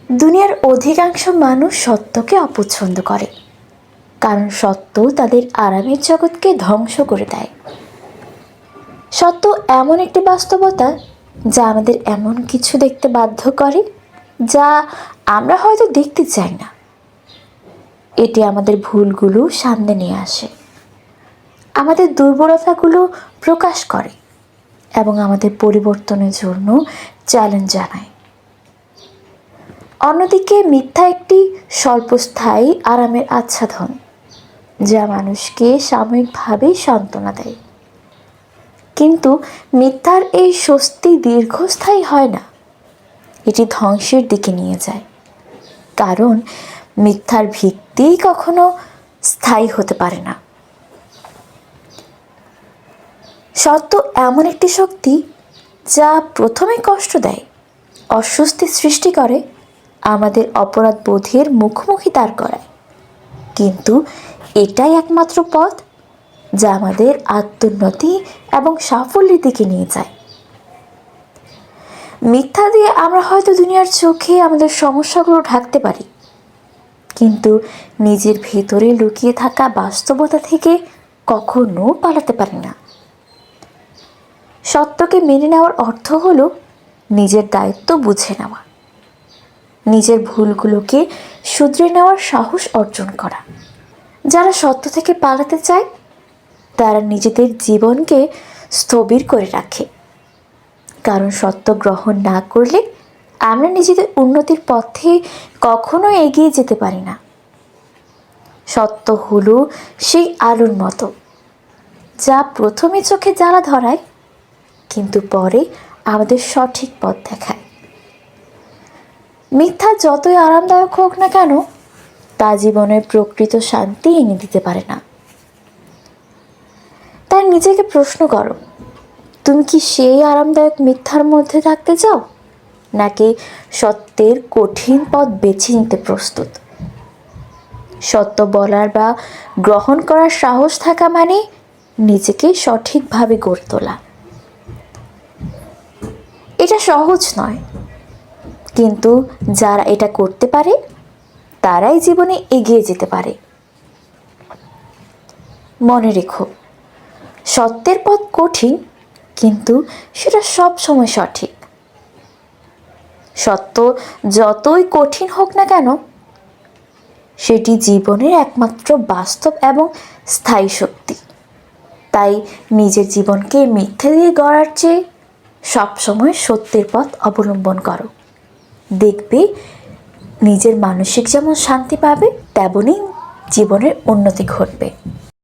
দুনিয়ার অধিকাংশ মানুষ সত্যকে অপছন্দ করে, কারণ সত্য তাদের আরামের জগৎকে ধ্বংস করে দেয়। সত্য এমন একটি বাস্তবতা যা আমাদের এমন কিছু দেখতে বাধ্য করে যা আমরা হয়তো দেখতে চাই না। এটি আমাদের ভুলগুলো সামনে নিয়ে আসে, আমাদের দুর্বলতাগুলো প্রকাশ করে এবং আমাদের পরিবর্তনের জন্য চ্যালেঞ্জ জানায়। অন্যদিকে মিথ্যা একটি স্বল্পস্থায়ী আরামের আচ্ছাদন, যা মানুষকে সাময়িকভাবে সান্ত্বনা দেয়। কিন্তু মিথ্যার এই স্বস্তি দীর্ঘস্থায়ী হয় না, এটি ধ্বংসের দিকে নিয়ে যায়। কারণ মিথ্যার ভিত্তি কখনো স্থায়ী হতে পারে না। সত্য এমন একটি শক্তি যা প্রথমে কষ্ট দেয়, অস্বস্তি সৃষ্টি করে, আমাদের অপরাধ বোধের মুখোমুখি দাঁড় করায়। কিন্তু এটাই একমাত্র পথ যা আমাদের আত্মোন্নতি এবং সাফল্যের দিকে নিয়ে যায়। মিথ্যা দিয়ে আমরা হয়তো দুনিয়ার চোখে আমাদের সমস্যাগুলো ঢাকতে পারি, কিন্তু নিজের ভেতরে লুকিয়ে থাকা বাস্তবতা থেকে কখনো পালাতে পারি না। সত্যকে মেনে নেওয়ার অর্থ হলো নিজের দায়িত্ব বুঝে নেওয়া, নিজের ভুলগুলোকে শুধরে নেওয়ার সাহস অর্জন করা। যারা সত্য থেকে পালাতে চায় তারা নিজেদের জীবনকে স্থবির করে রাখে, কারণ সত্য গ্রহণ না করলে আমরা নিজেদের উন্নতির পথে কখনো এগিয়ে যেতে পারি না। সত্য হলো সেই আলোর মতো যা প্রথমে চোখে জ্বালা ধরায়, কিন্তু পরে আমাদের সঠিক পথ দেখায়। মিথ্যা যতই আরামদায়ক হোক না কেন, তা জীবনের প্রকৃত শান্তি এনে দিতে পারে না। তাই নিজেকে প্রশ্ন করো, তুমি কি সেই আরামদায়ক মিথ্যার মধ্যে থাকতে চাও, নাকি সত্যের কঠিন পথ বেছে নিতে প্রস্তুত? সত্য বলার বা গ্রহণ করার সাহস থাকা মানে নিজেকে সঠিকভাবে গড়ে তোলা। এটা সহজ নয়, কিন্তু যারা এটা করতে পারে তারাই জীবনে এগিয়ে যেতে পারে। মনে রেখো, সত্যের পথ কঠিন, কিন্তু সেটা সব সময় সঠিক। সত্য যতই কঠিন হোক না কেন, সেটি জীবনের একমাত্র বাস্তব এবং স্থায়ী শক্তি। তাই নিজের জীবনকে মিথ্যে দিয়ে গড়ার চেয়ে সবসময় সত্যের পথ অবলম্বন করো। দেখবে নিজের মানসিক যেমন শান্তি পাবে, তেমনই জীবনের উন্নতি ঘটবে।